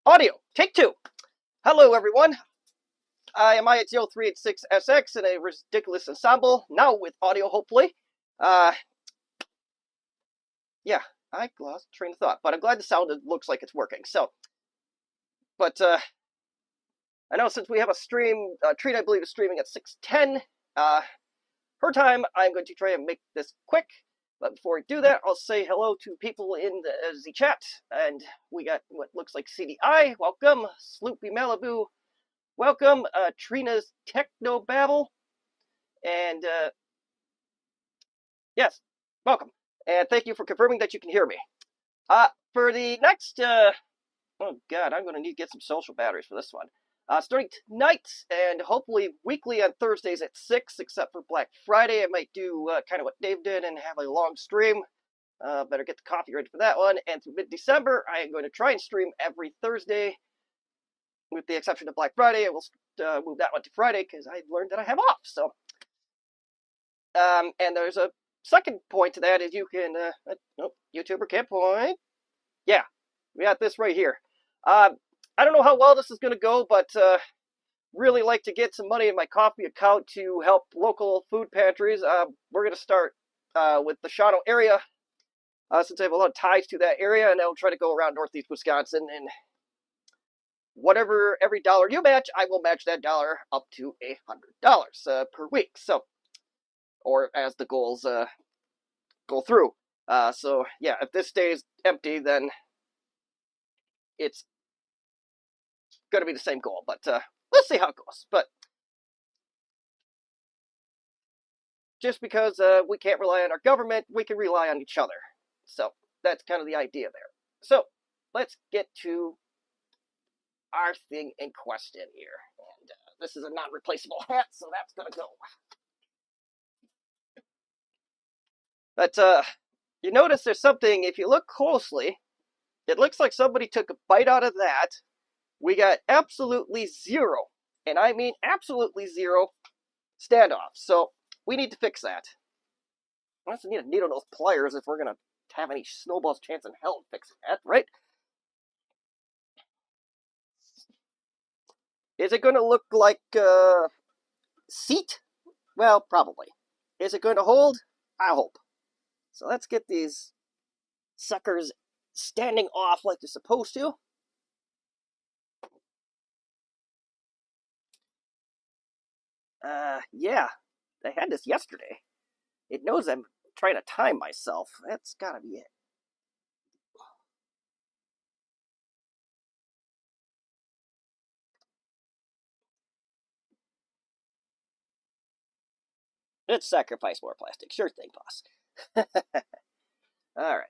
Audio, take two. Hello, everyone. I am I0386SX in a ridiculous ensemble, now with audio, hopefully. Yeah, I lost train of thought, but I'm glad the sound looks like it's working. But I know since we have a stream, Treat, I believe, is streaming at 6:10. Her time, I'm going to try and make this quick. But before I do that, I'll say hello to people in the chat. And we got what looks like CDI. Welcome. Sloopy Malibu. Welcome. Trina's Techno Babble. And yes, welcome. And thank you for confirming that you can hear me. For the next, oh God, I'm going to need to get some social batteries for this one. Starting tonight and hopefully weekly on Thursdays at 6, except for Black Friday. I might do kind of what Dave did and have a long stream. Better get the coffee ready for that one. And through mid-December, I am going to try and stream every Thursday, with the exception of Black Friday. I will move that one to Friday because I learned that I have off. So, and there's a second point to that is you can, nope, YouTuber can't point. Yeah, we got this right here. I don't know how well this is going to go, but really like to get some money in my coffee account to help local food pantries. We're going to start with the Shawano area, since I have a lot of ties to that area, and I'll try to go around northeast Wisconsin, and whatever, every dollar you match, I will match that dollar up to $100 per week. So, or as the goals go through. So yeah, if this stays empty, then it's going to be the same goal, but we'll see how it goes. But just because we can't rely on our government, we can rely on each other. So that's kind of the idea there. So let's get to our thing in question here. And this is a non-replaceable hat, so that's going to go. But you notice there's something, if you look closely, it looks like somebody took a bite out of that. We got absolutely zero, and I mean absolutely zero, standoff. So we need to fix that. We also need a needle-nose pliers if we're going to have any snowball's chance in hell of fixing that, right? Is it going to look like seat? Well, probably. Is it going to hold? I hope. So let's get these suckers standing off like they're supposed to. Yeah, I had this yesterday. It knows I'm trying to time myself. That's gotta be it. Let's sacrifice more plastic. Sure thing, boss. Alright.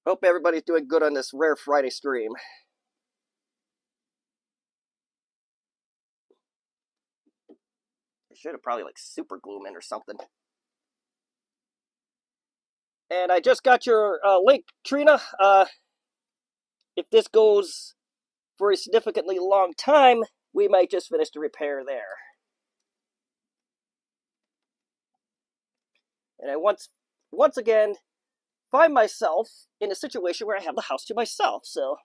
Hope everybody's doing good on this Rare Friday stream. I should have probably, like, super glue in or something. And I just got your link, Trina. If this goes for a significantly long time, we might just finish the repair there. And I once again find myself in a situation where I have the house to myself, so.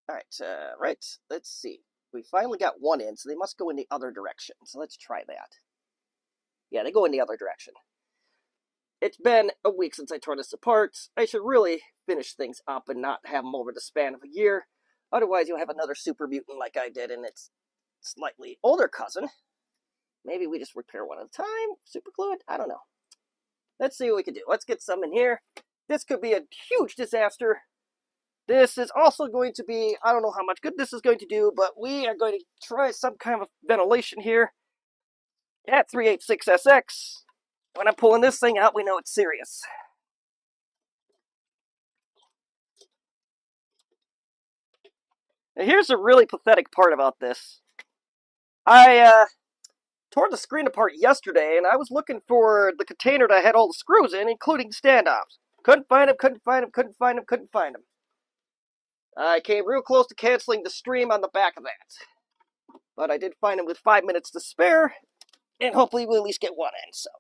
Alright, right, let's see. We finally got one in, so they must go in the other direction. So let's try that. Yeah, they go in the other direction. It's been a week since I tore this apart. I should really finish things up and not have them over the span of a year. Otherwise, you'll have another super mutant like I did, and its slightly older cousin. Maybe we just repair one at a time? Super glue it? I don't know. Let's see what we can do. Let's get some in here. This could be a huge disaster. This is also going to be, I don't know how much good this is going to do, but we are going to try some kind of ventilation here at 386SX. When I'm pulling this thing out, we know it's serious. Now here's a really pathetic part about this. I tore the screen apart yesterday, and I was looking for the container that had all the screws in, including standoffs. Couldn't find them, couldn't find them, couldn't find them, couldn't find them. I came real close to canceling the stream on the back of that. But I did find him with 5 minutes to spare, and hopefully we'll at least get one in, so.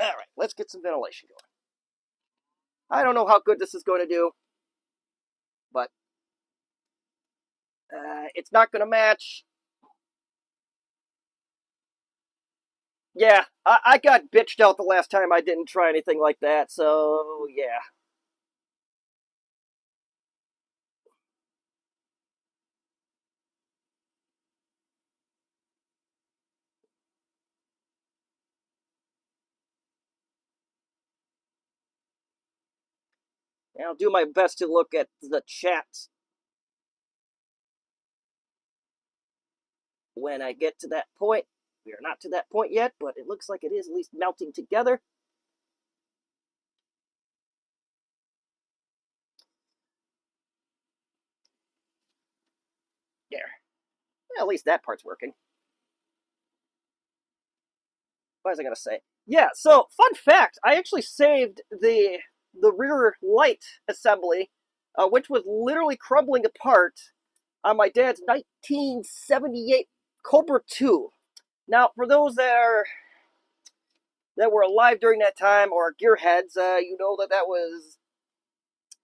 Alright, let's get some ventilation going. I don't know how good this is going to do, but it's not going to match. Yeah, I got bitched out the last time I didn't try anything like that, so yeah. I'll do my best to look at the chat when I get to that point. We are not to that point yet, but it looks like it is at least melting together. There. Well, at least that part's working. What was I going to say? Yeah, so, fun fact, I actually saved the rear light assembly, which was literally crumbling apart, on my dad's 1978 Cobra 2. Now, for those that were alive during that time, or gearheads, you know that was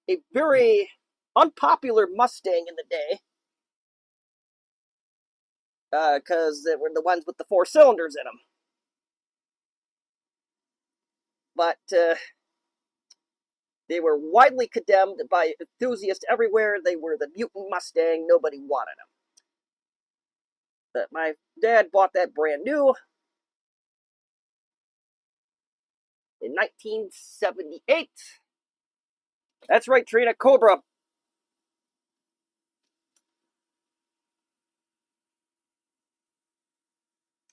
a very unpopular Mustang in the day, because they were the ones with the 4 cylinders in them. But they were widely condemned by enthusiasts everywhere. They were the mutant Mustang. Nobody wanted them. But my dad bought that brand new in 1978. That's right, Trina, Cobra.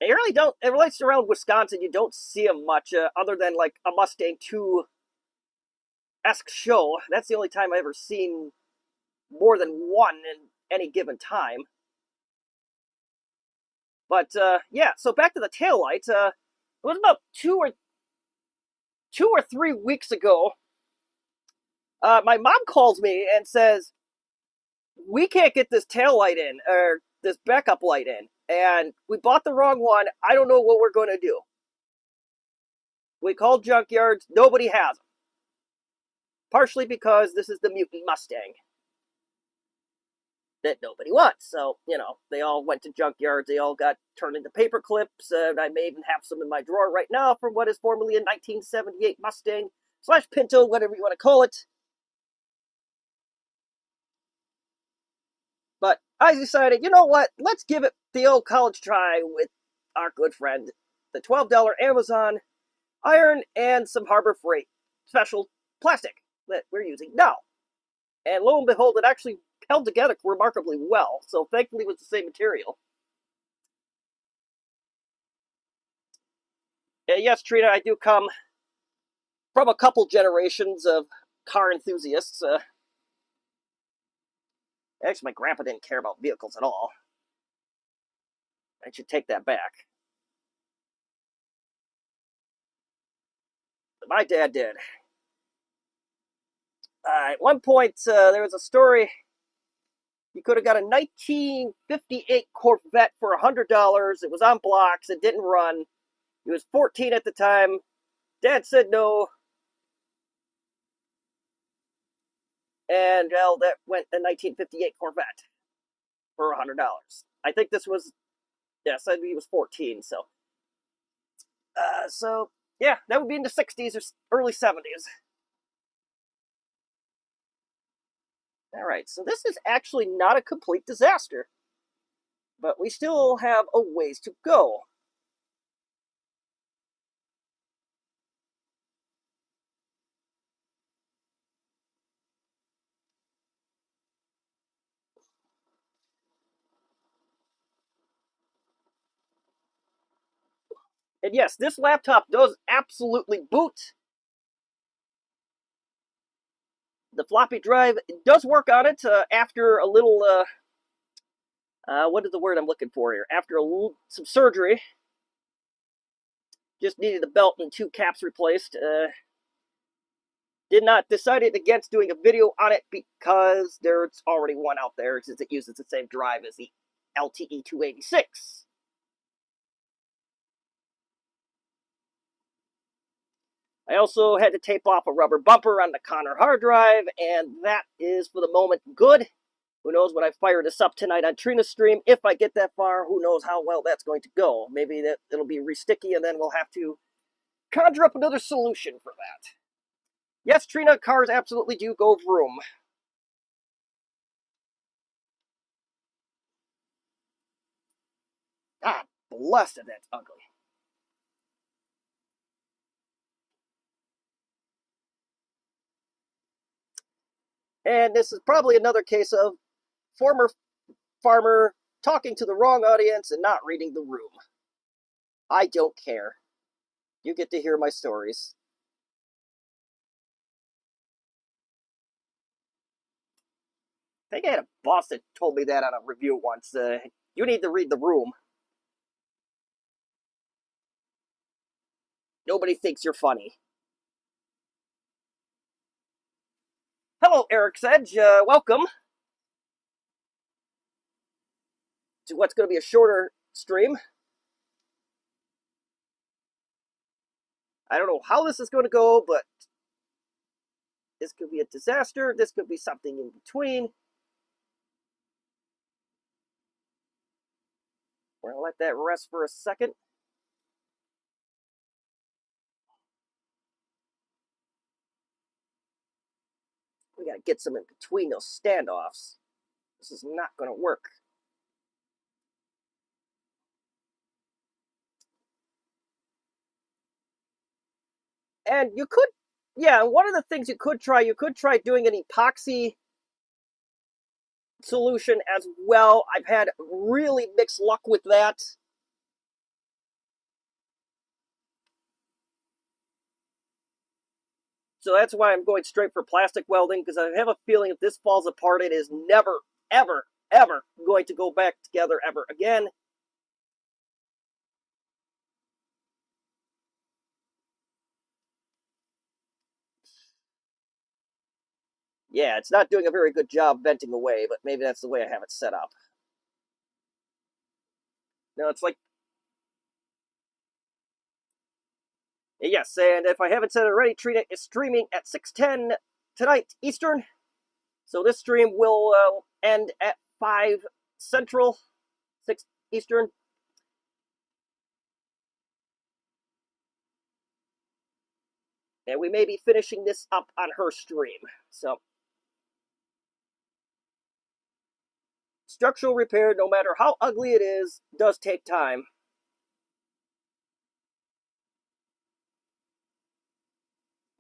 They really don't, at least around Wisconsin, you don't see them much, other than like a Mustang 2-esque show. That's the only time I've ever seen more than one in any given time. But yeah, so back to the taillight. It was about 2 or 3 weeks ago. My mom calls me and says, we can't get this taillight in, or this backup light in, and we bought the wrong one. I don't know what we're going to do. We called junkyards. Nobody has them. Partially because this is the mutant Mustang that nobody wants. So, you know, they all went to junkyards. They all got turned into paper clips. I may even have some in my drawer right now from what is formerly a 1978 Mustang / Pinto, whatever you want to call it. But I decided, you know what? Let's give it the old college try with our good friend, the $12 Amazon iron and some Harbor Freight special plastic that we're using now. And lo and behold, it actually held together remarkably well. So thankfully it was the same material. Yes, Trina, I do come from a couple generations of car enthusiasts. Actually, my grandpa didn't care about vehicles at all. I should take that back. But my dad did. At one point, there was a story. You could have got a 1958 Corvette for $100. It was on blocks. It didn't run. He was 14 at the time. Dad said no. And, well, that went a 1958 Corvette for $100. I think this was, yes, he was 14, so. So, yeah, that would be in the 60s or early 70s. Alright, so this is actually not a complete disaster. But we still have a ways to go. And yes, this laptop does absolutely boot. The floppy drive does work on it after a little, what is the word I'm looking for here? After some surgery. Just needed the belt and 2 caps replaced. Did not decided against doing a video on it because there's already one out there since it uses the same drive as the LTE 286. I also had to tape off a rubber bumper on the Connor hard drive, and that is, for the moment, good. Who knows when I fire this up tonight on Trina's stream, if I get that far, who knows how well that's going to go. Maybe it'll be re-sticky, and then we'll have to conjure up another solution for that. Yes, Trina, cars absolutely do go vroom. Ah, blessed, that's ugly. And this is probably another case of former farmer talking to the wrong audience and not reading the room. I don't care. You get to hear my stories. I think I had a boss that told me that on a review once. You need to read the room. Nobody thinks you're funny. Hello, Eric Sedge. Welcome to what's going to be a shorter stream. I don't know how this is going to go, but this could be a disaster. This could be something in between. We're going to let that rest for a second. We got to get some in between those standoffs. This is not going to work. And you could, yeah, one of the things you could try doing an epoxy solution as well. I've had really mixed luck with that. So that's why I'm going straight for plastic welding, because I have a feeling if this falls apart, it is never, ever, ever going to go back together ever again. Yeah, it's not doing a very good job venting away, but maybe that's the way I have it set up. No, it's like... Yes, and if I haven't said it already, Trina is streaming at 6:10 tonight Eastern. So this stream will end at 5 Central, 6 Eastern. And we may be finishing this up on her stream. So, structural repair, no matter how ugly it is, does take time.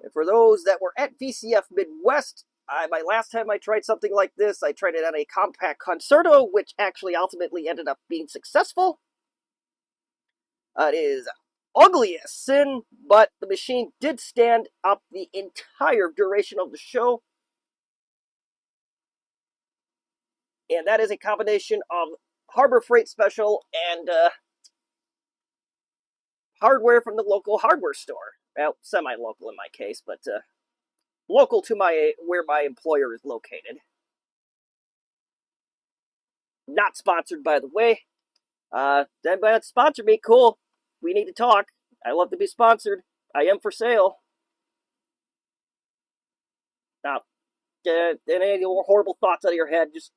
And for those that were at VCF Midwest, my last time I tried something like this, I tried it on a Compaq Concerto, which actually ultimately ended up being successful. It is ugly as sin, but the machine did stand up the entire duration of the show. And that is a combination of Harbor Freight Special and hardware from the local hardware store. Well, semi-local in my case, but local to where my employer is located. Not sponsored, by the way. Anybody that sponsor me, cool. We need to talk. I love to be sponsored. I am for sale. Now, get any horrible thoughts out of your head. Just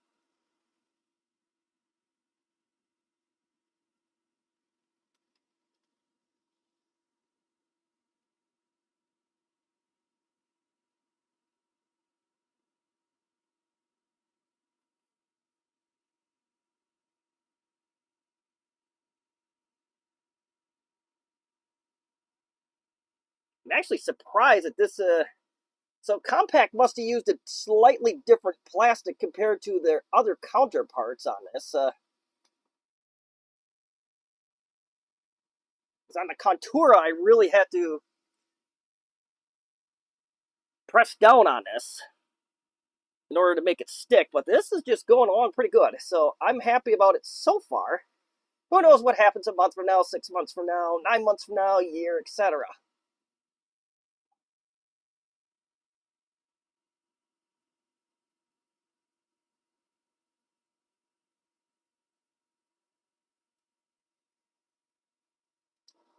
I'm actually surprised at this. So Compaq must have used a slightly different plastic compared to their other counterparts on this. Because on the Contura, I really had to press down on this in order to make it stick. But this is just going along pretty good. So I'm happy about it so far. Who knows what happens a month from now, 6 months from now, 9 months from now, a year, etc.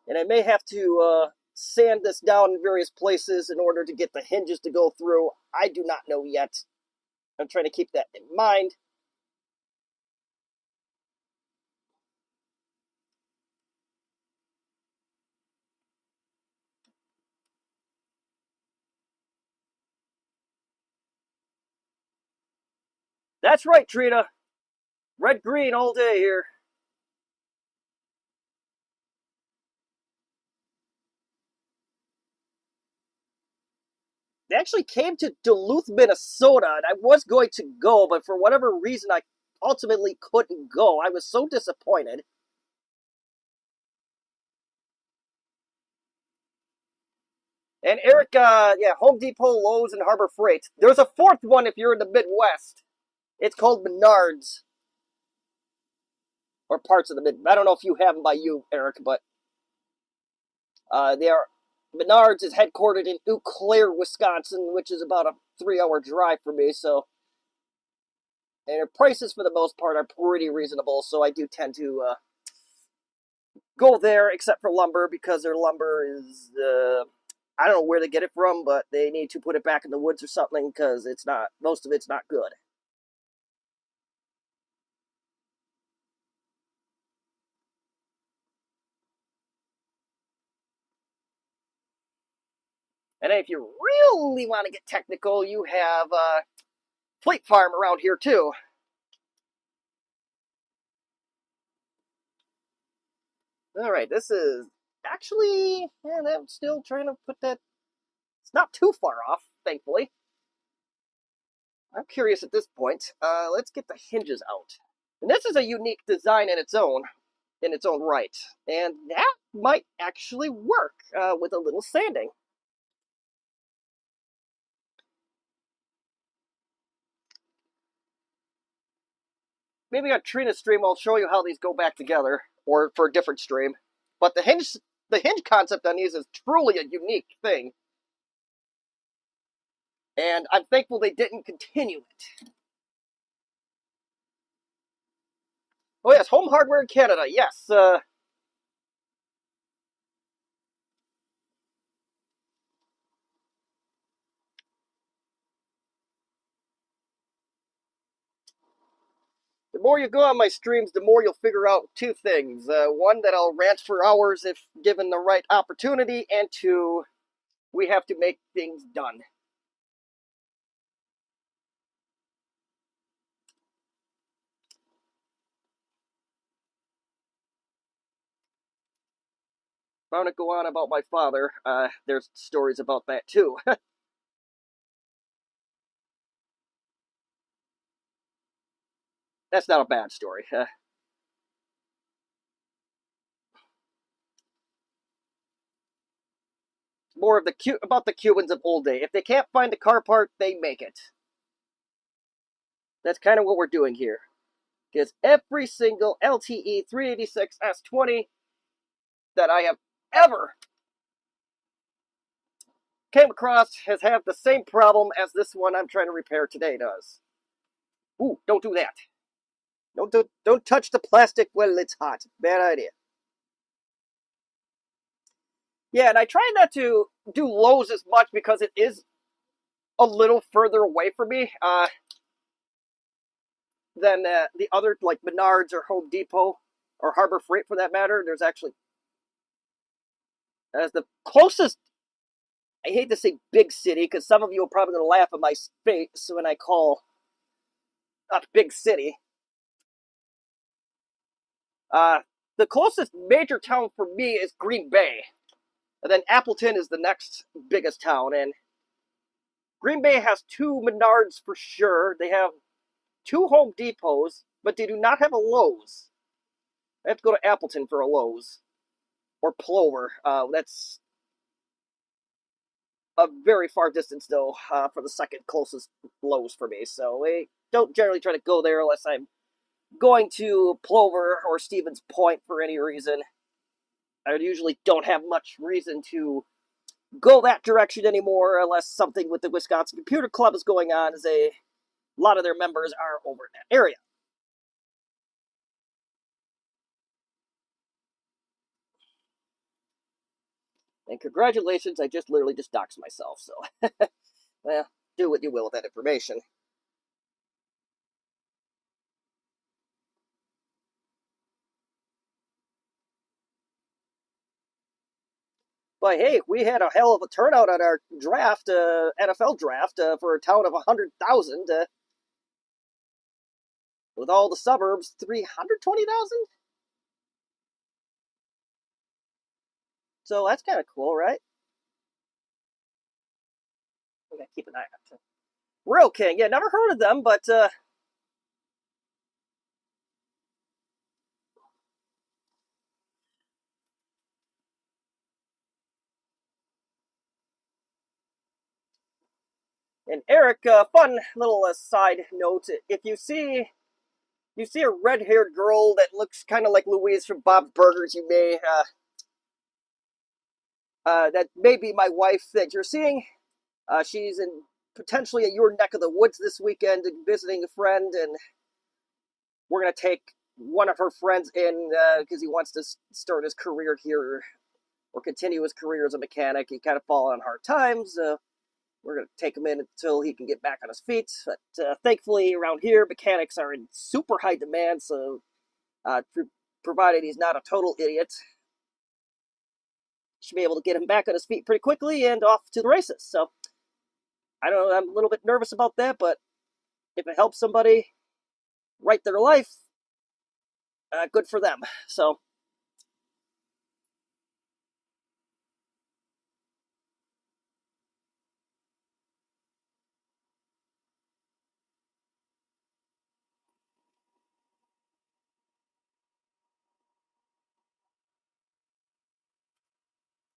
And I may have to sand this down in various places in order to get the hinges to go through. I do not know yet. I'm trying to keep that in mind. That's right, Trina. Red green all day here. They actually came to Duluth, Minnesota, and I was going to go, but for whatever reason, I ultimately couldn't go. I was so disappointed. And Eric, yeah, Home Depot, Lowe's, and Harbor Freight. There's a fourth one if you're in the Midwest. It's called Menards, or parts of the Mid. I don't know if you have them by you, Eric, but they are. Menards is headquartered in Eau Claire, Wisconsin, which is about a 3-hour drive for me. So, and their prices for the most part are pretty reasonable. So I do tend to go there, except for lumber, because their lumber is I don't know where they get it from, but they need to put it back in the woods or something because it's not, most of it's not good. And if you really want to get technical, you have Fleet Farm around here too. All right, this is actually, and I'm still trying to put that. It's not too far off, thankfully. I'm curious at this point. Let's get the hinges out. And this is a unique design in its own right, and that might actually work with a little sanding. Maybe on Trina's stream, I'll show you how these go back together, or for a different stream. But the hinge concept on these is truly a unique thing, and I'm thankful they didn't continue it. Oh yes, Home Hardware in Canada. Yes. The more you go on my streams, the more you'll figure out two things. One, that I'll rant for hours if given the right opportunity, and two, we have to make things done. If I want to go on about my father, there's stories about that too. That's not a bad story. More of about the Cubans of old day. If they can't find a car part, they make it. That's kind of what we're doing here. Because every single LTE 386 S20 that I have ever came across has had the same problem as this one I'm trying to repair today does. Ooh, don't do that. Don't touch the plastic while it's hot. Bad idea. Yeah, and I try not to do Lowe's as much because it is a little further away from me than the other, like Menards or Home Depot or Harbor Freight for that matter. There's actually, as the closest, I hate to say big city because some of you are probably going to laugh at my face when I call a big city. Uh, the closest major town for me is Green Bay. And then Appleton is the next biggest town. And Green Bay has two Menards for sure. They have two Home Depots, but they do not have a Lowe's. I have to go to Appleton for a Lowe's. Or Plover. That's a very far distance, though, for the second closest Lowe's for me. So I don't generally try to go there unless I'm going to Plover or Stevens Point for any reason. I usually don't have much reason to go that direction anymore unless something with the Wisconsin Computer Club is going on, as a lot of their members are over in that area. And congratulations, I just literally just doxed myself, so, well, do what you will with that information. But hey, we had a hell of a turnout on our draft, NFL draft, for a town of 100,000, with all the suburbs, 320,000? So that's kind of cool, right? We gotta keep an eye on it. Real King, yeah, never heard of them, but and Eric, fun little side note: if you see a red-haired girl that looks kind of like Louise from Bob's Burgers, you may that may be my wife that you're seeing. She's in potentially at your neck of the woods this weekend, visiting a friend, and we're gonna take one of her friends in because he wants to start his career here or continue his career as a mechanic. He kind of fallen on hard times. We're going to take him in until he can get back on his feet. But thankfully, around here, mechanics are in super high demand, so provided he's not a total idiot, should be able to get him back on his feet pretty quickly and off to the races. So, I don't know, I'm a little bit nervous about that, but if it helps somebody right their life, good for them. So,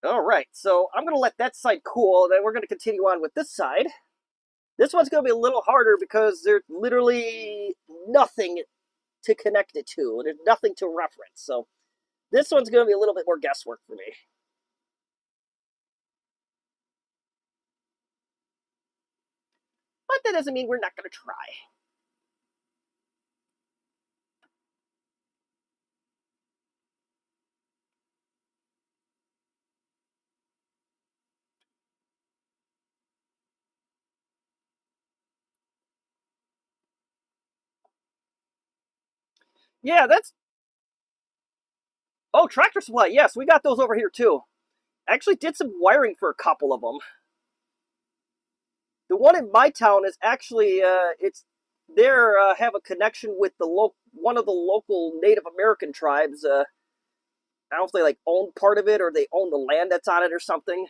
all right, so I'm going to let that side cool, then we're going to continue on with this side. This one's going to be a little harder because there's literally nothing to connect it to. There's nothing to reference. So this one's going to be a little bit more guesswork for me. But that doesn't mean we're not going to try. Yeah, that's... Oh, Tractor Supply. Yes, we got those over here too. Actually did some wiring for a couple of them. The one in my town is actually, it's... They have a connection with the one of the local Native American tribes. I don't know if they like own part of it or they own the land that's on it or something.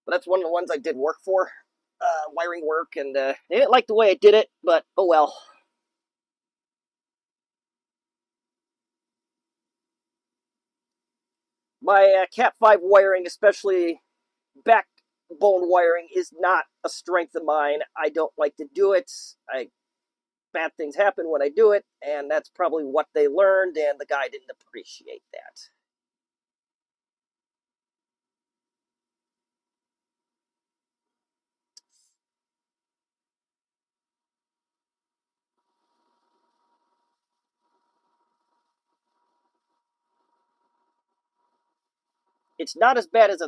But that's one of the ones I did work for, wiring work, and they didn't like the way I did it, but oh well. My Cat 5 wiring, especially backbone wiring, is not a strength of mine. I don't like to do it. Bad things happen when I do it, and that's probably what they learned, and the guy didn't appreciate that. It's not as bad as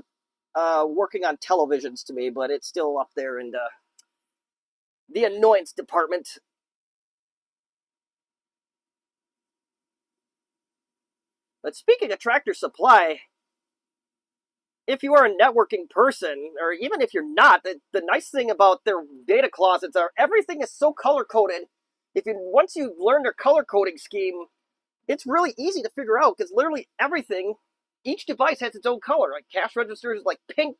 working on televisions to me, but it's still up there in the annoyance department. But speaking of Tractor Supply, if you are a networking person, or even if you're not, the nice thing about their data closets are everything is so color coded. Once you learn their color coding scheme, it's really easy to figure out because literally everything, each device has its own color. Like cash registers like pink,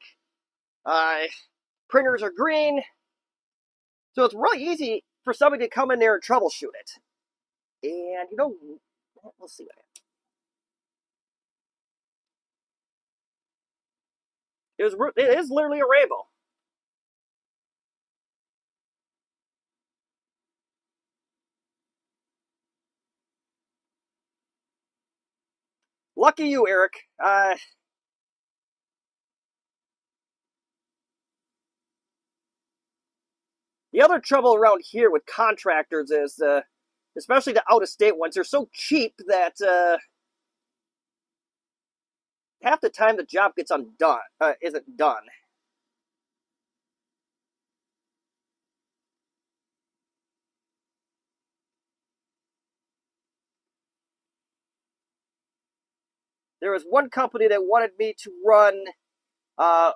uh, printers are green, so it's really easy for somebody to come in there and troubleshoot it. And we'll see what happens. It is literally a rainbow. Lucky you, Eric. The other trouble around here with contractors is, especially the out-of-state ones, they're so cheap that half the time the job gets undone, isn't done. There was one company that wanted me to uh,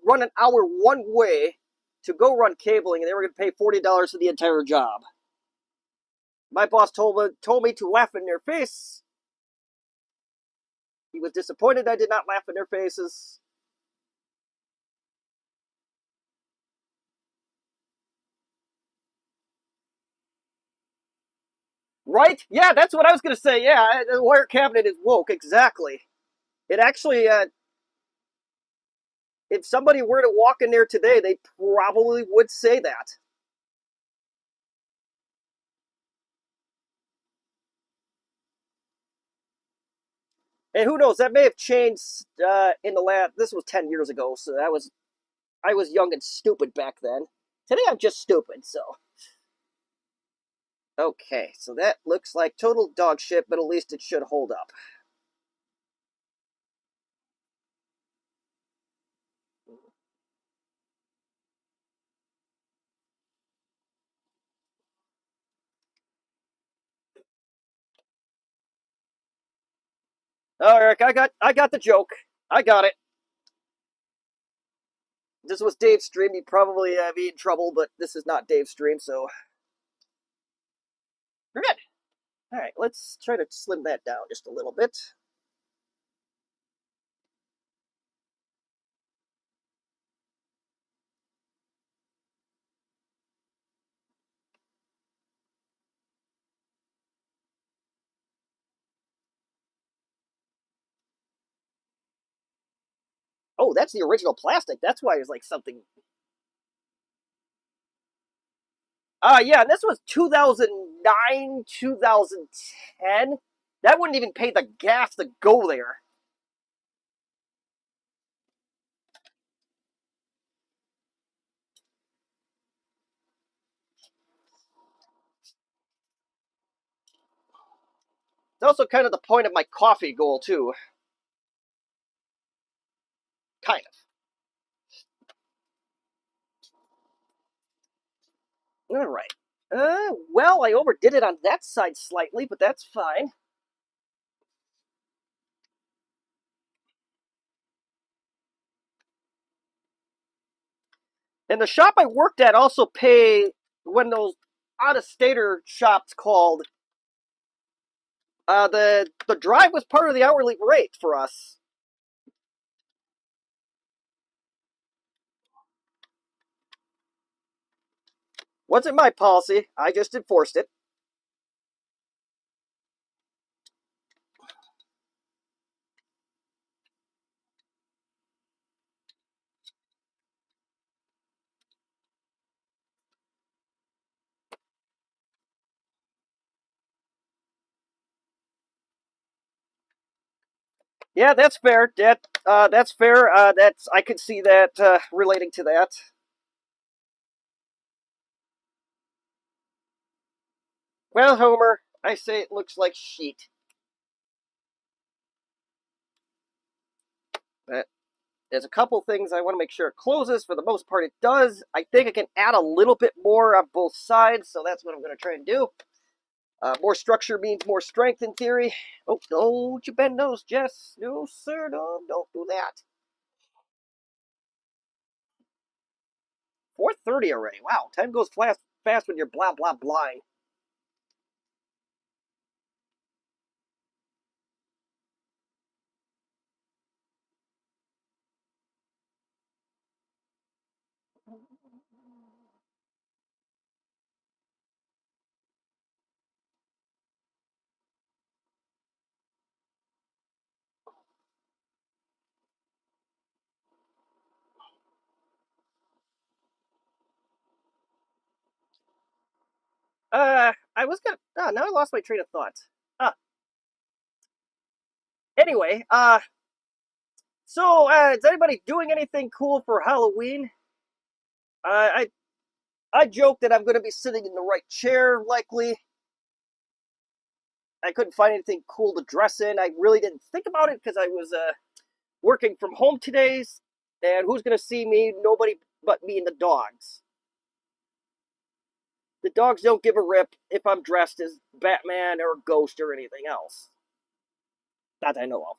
run an hour one way to go run cabling, and they were going to pay $40 for the entire job. My boss told me to laugh in their face. He was disappointed I did not laugh in their faces. Right? Yeah, that's what I was going to say. Yeah, the wire cabinet is woke. Exactly. It actually, if somebody were to walk in there today, they probably would say that. And who knows? That may have changed in the last. This was 10 years ago, so I was young and stupid back then. Today I'm just stupid. So okay, so that looks like total dog shit, but at least it should hold up. Oh, Eric, I got the joke. I got it. This was Dave's stream. He'd probably be in trouble, but this is not Dave's stream, so we're good. All right, let's try to slim that down just a little bit. Oh, that's the original plastic. That's why it's like something. Yeah, and this was 2009, 2010. That wouldn't even pay the gas to go there. It's also kind of the point of my coffee goal, too. Kind of. All right. Well, I overdid it on that side slightly, but that's fine. And the shop I worked at also pay when those out-of-stater shops called. The drive was part of the hourly rate for us. Wasn't my policy. I just enforced it. Yeah, that's fair. That's fair. That's I could see that relating to that. Well, Homer, I say it looks like sheet. But there's a couple things I want to make sure it closes. For the most part, it does. I think I can add a little bit more on both sides, so that's what I'm going to try and do. More structure means more strength in theory. Oh, don't you bend those, Jess. No, sir, no, don't do that. 4:30 already. Wow, time goes fast when you're blah, blah, blind. I was gonna. Now I lost my train of thought. Uh, anyway, so, is anybody doing anything cool for Halloween? I I joke that I'm going to be sitting in the right chair, likely. I couldn't find anything cool to dress in. I really didn't think about it because I was working from home today, and who's going to see me? Nobody but me and the dogs. The dogs don't give a rip if I'm dressed as Batman or Ghost or anything else. Not that I know of.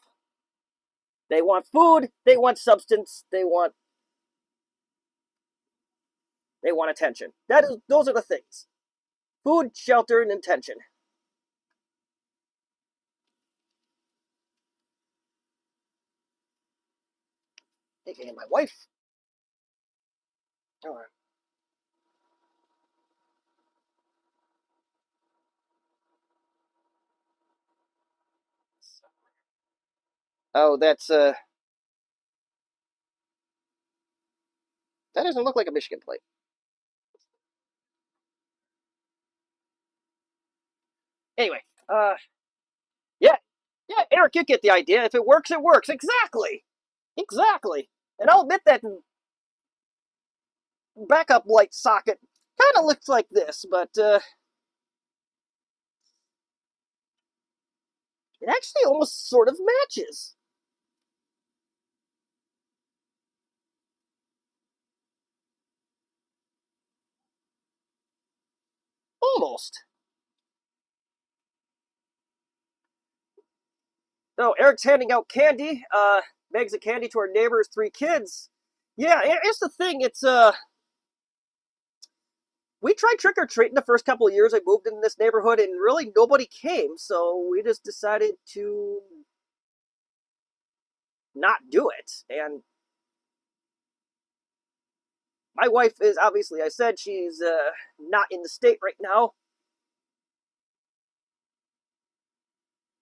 They want food, they want substance, they want attention. Those are the things. Food, shelter, and attention. And my wife. All right. Oh, that doesn't look like a Michigan plate. Anyway, yeah, yeah, Eric, you get the idea. If it works, it works. Exactly, exactly. And I'll admit that backup light socket kind of looks like this, but it actually almost sort of matches. Almost. So Eric's handing out candy, bags of candy to our neighbors' three kids. Yeah, it's the thing. It's we tried trick or treating the first couple of years I moved in this neighborhood, and really nobody came. So we just decided to not do it. And my wife is obviously, I said, she's not in the state right now.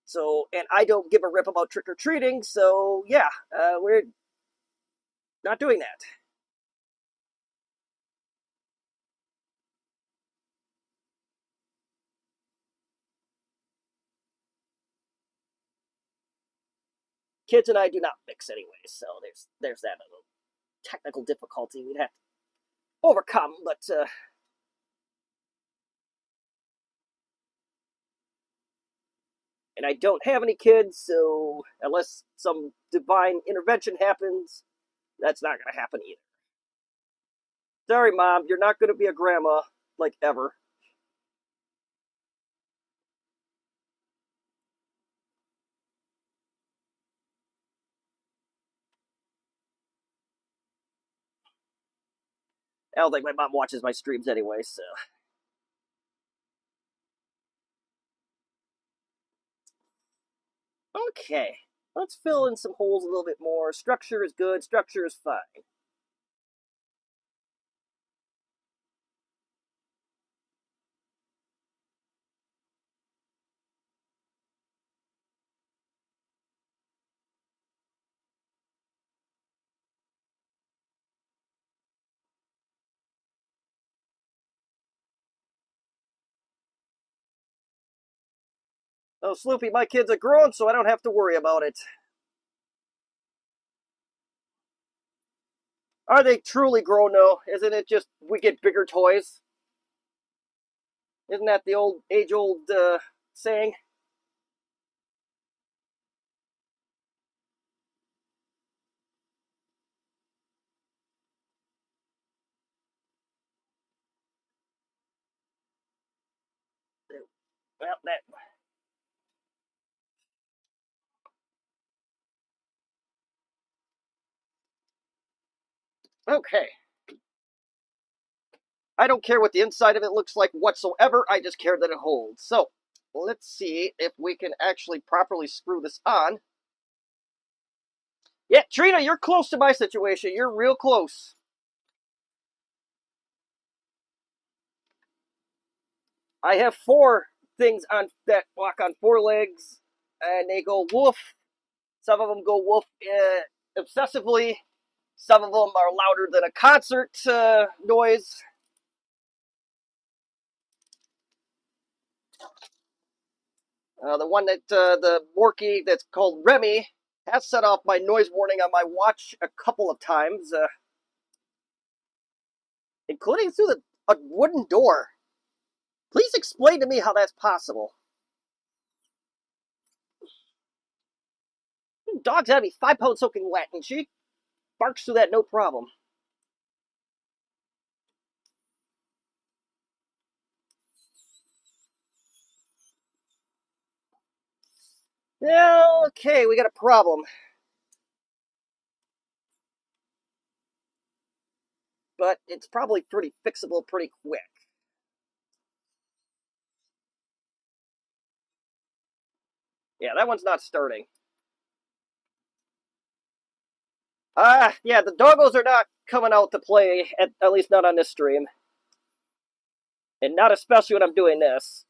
So, and I don't give a rip about trick or treating. So yeah, we're not doing that. Kids and I do not mix anyway. So there's that little technical difficulty we'd have to overcome. But and I don't have any kids, so unless some divine intervention happens, that's not going to happen either. Sorry, Mom, you're not going to be a grandma, like, ever. I don't think my mom watches my streams anyway, so. Okay, let's fill in some holes a little bit more. Structure is good, structure is fine. Oh, Sloopy, my kids are grown, so I don't have to worry about it. Are they truly grown, though? Isn't it just we get bigger toys? Isn't that the old age-old saying? Well, that. Okay. I don't care what the inside of it looks like whatsoever. I just care that it holds. So, let's see if we can actually properly screw this on. Yeah, Trina, you're close to my situation. You're real close. I have four things on that walk on four legs, and they go woof. Some of them go woof obsessively. Some of them are louder than a concert noise. The one that the Morky that's called Remy has set off my noise warning on my watch a couple of times, including through a wooden door. Please explain to me how that's possible. Dog's gotta be 5 pounds soaking wet, and she barks through that no problem. Yeah, okay, we got a problem. But it's probably pretty fixable pretty quick. Yeah, that one's not starting. Yeah, the doggos are not coming out to play, at least not on this stream. And not especially when I'm doing this.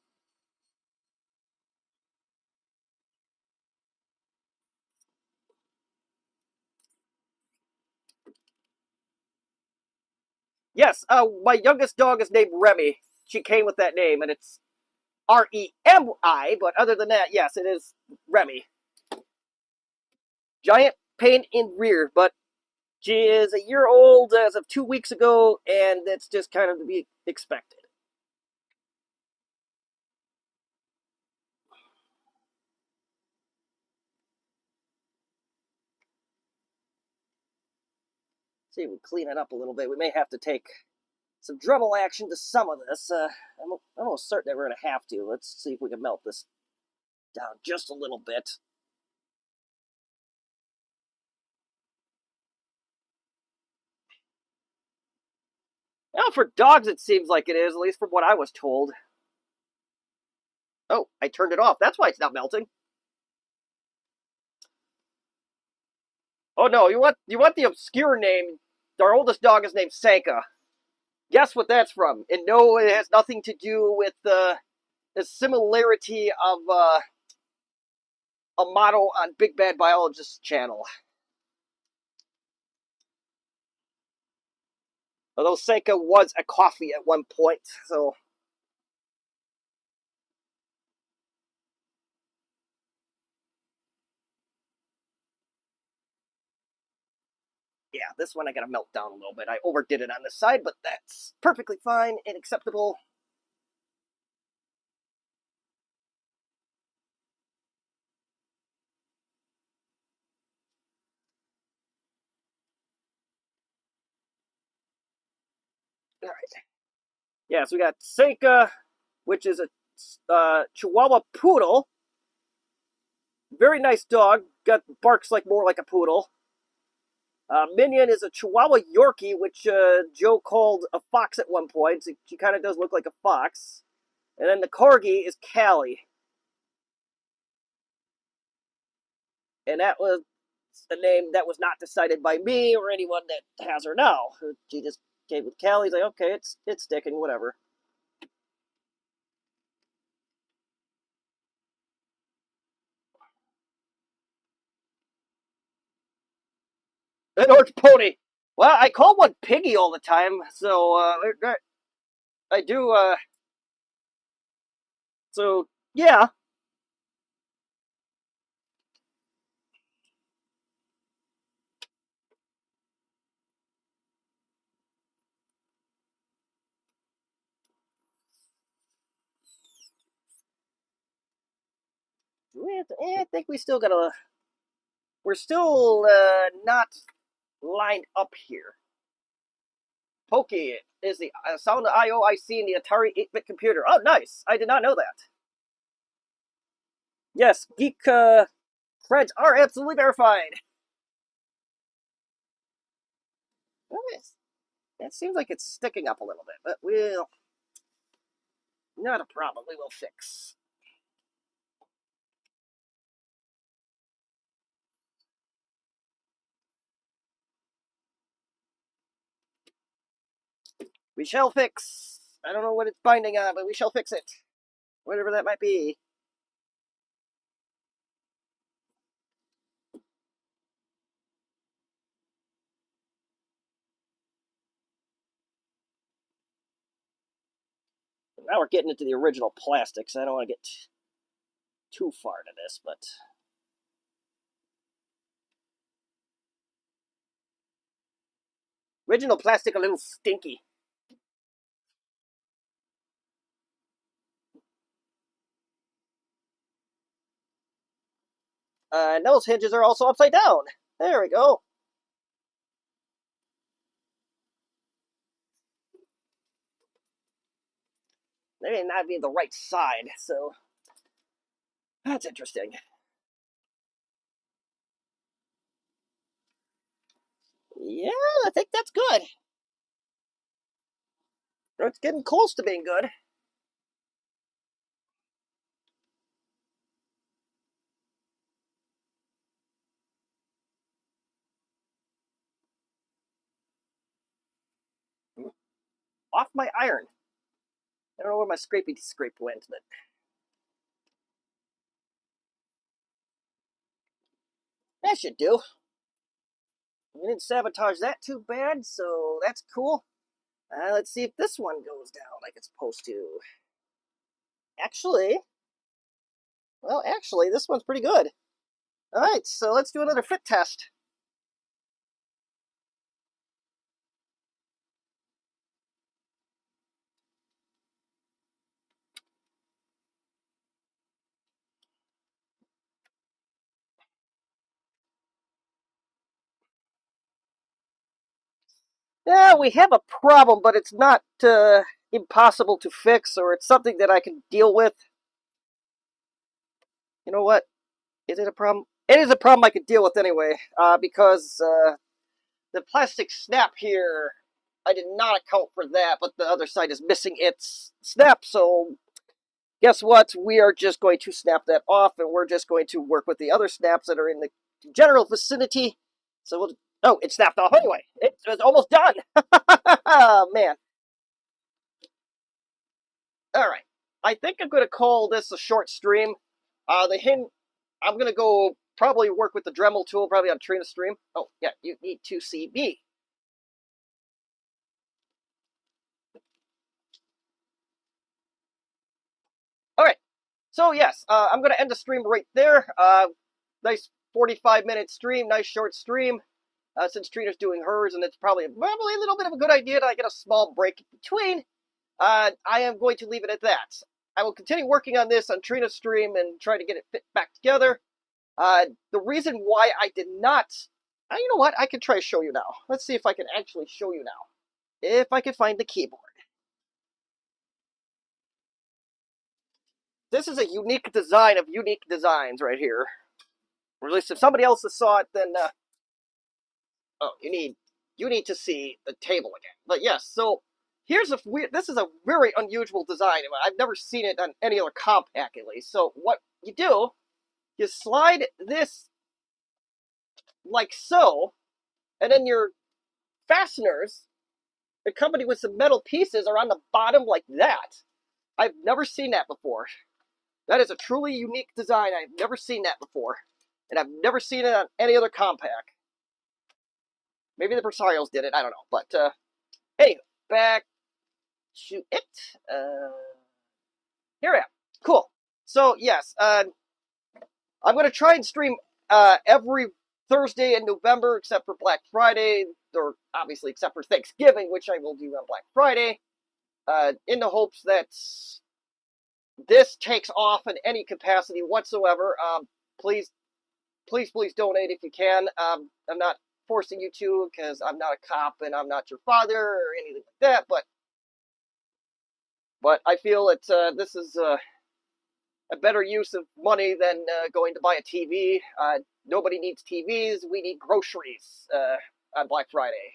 Yes, my youngest dog is named Remy. She came with that name, and it's Remi, but other than that, yes, it is Remy. Giant pain in rear, but she is a year old as of 2 weeks ago, and that's just kind of to be expected. See if we clean it up a little bit. We may have to take some Dremel action to some of this. I'm almost certain that we're going to have to. Let's see if we can melt this down just a little bit. Now, for dogs, it seems like it is, at least from what I was told. Oh, I turned it off. That's why it's not melting. Oh no, you want the obscure name? Our oldest dog is named Sanka. Guess what that's from? And no, it has nothing to do with the similarity of a model on Big Bad Biologist's channel. Although Sanka was a coffee at one point, so. Yeah, this one I gotta melt down a little bit. I overdid it on this side, but that's perfectly fine and acceptable. All right. Yeah, so we got Sanka, which is a Chihuahua poodle. Very nice dog. Got barks like more like a poodle. Minion is a Chihuahua Yorkie, which Joe called a fox at one point. So she kind of does look like a fox. And then the Corgi is Callie. And that was a name that was not decided by me or anyone that has her now. She just came with Callie. He's like, okay, it's sticking, whatever. An orange pony. Well, I call one Piggy all the time, so I do. So yeah. I think we still gotta. We're still not lined up here. Pokey is the sound IO I see in the Atari 8-bit computer. Oh, nice! I did not know that. Yes, geek creds are absolutely verified. Well, it seems like it's sticking up a little bit, but we'll. Not a problem. We will fix. We shall fix. I don't know what it's binding on, but we shall fix it. Whatever that might be. Now we're getting into the original plastics. I don't want to get too far into this, but original plastic a little stinky. And those hinges are also upside down. There we go. They may not be the right side, so that's interesting. Yeah, I think that's good. It's getting close to being good. Off my iron. I don't know where my scrapey scrape went, but that should do. We didn't sabotage that too bad, so that's cool. Let's see if this one goes down like it's supposed to. Actually, well, actually, this one's pretty good. All right, so let's do another fit test. Yeah, we have a problem, but it's not impossible to fix, or it's something that I can deal with. You know what? Is it a problem? It is a problem I can deal with anyway, because the plastic snap here, I did not account for that, but the other side is missing its snap, so guess what? We are just going to snap that off, and we're just going to work with the other snaps that are in the general vicinity. So we'll... Oh, it snapped off anyway. It was almost done. Oh, man. All right. I think I'm going to call this a short stream. I'm going to go probably work with the Dremel tool, probably on Trina stream. Oh, yeah, you need to see me. All right. So, yes, I'm going to end the stream right there. Nice 45-minute stream, nice short stream. Since Trina's doing hers, and it's probably a little bit of a good idea that I get a small break in between, I am going to leave it at that. I will continue working on this on Trina's stream and try to get it fit back together. The reason why I did not... you know what? I can try to show you now. Let's see if I can actually show you now. If I can find the keyboard. This is a unique design of unique designs right here. Or at least if somebody else has saw it, then... oh, you need to see the table again. But yes, so here's a weird... This is a very unusual design. I've never seen it on any other Compaq, at least. So what you do, you slide this like so, and then your fasteners, accompanied with some metal pieces, are on the bottom like that. I've never seen that before. That is a truly unique design. I've never seen that before. And I've never seen it on any other Compaq. Maybe the Versarios did it, I don't know. But, hey, back to it. Here I am. Cool. So, yes, I'm going to try and stream every Thursday in November, except for Black Friday, or obviously except for Thanksgiving, which I will do on Black Friday, in the hopes that this takes off in any capacity whatsoever. Please donate if you can. I'm not forcing you to, because I'm not a cop and I'm not your father or anything like that, but I feel that this is a better use of money than going to buy a TV. Nobody needs TVs. We need groceries on Black Friday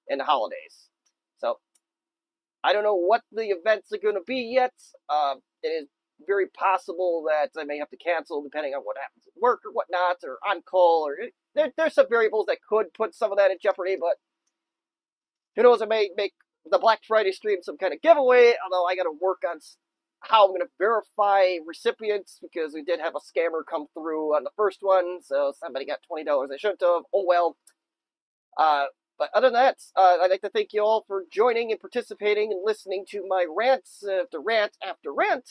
and the holidays. So I don't know what the events are going to be yet. It is very possible that I may have to cancel depending on what happens at work or whatnot, or on call, or there's some variables that could put some of that in jeopardy, but who knows, I may make the Black Friday stream some kind of giveaway, although I got to work on how I'm going to verify recipients, because we did have a scammer come through on the first one, so somebody got $20 they shouldn't have. Oh well. But other than that, I'd like to thank you all for joining and participating and listening to my rants after rant after rant.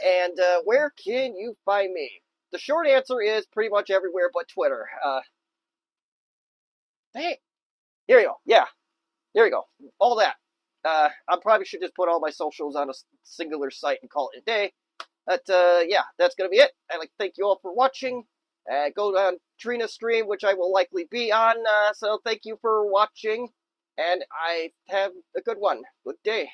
And where can you find me? The short answer is pretty much everywhere but Twitter. Hey, here you go. Yeah, there you go. All that. I probably should just put all my socials on a singular site and call it a day. But yeah, that's going to be it. I'd like to thank you all for watching. go on Trina's stream, which I will likely be on. So thank you for watching, and I have a good one. Good day.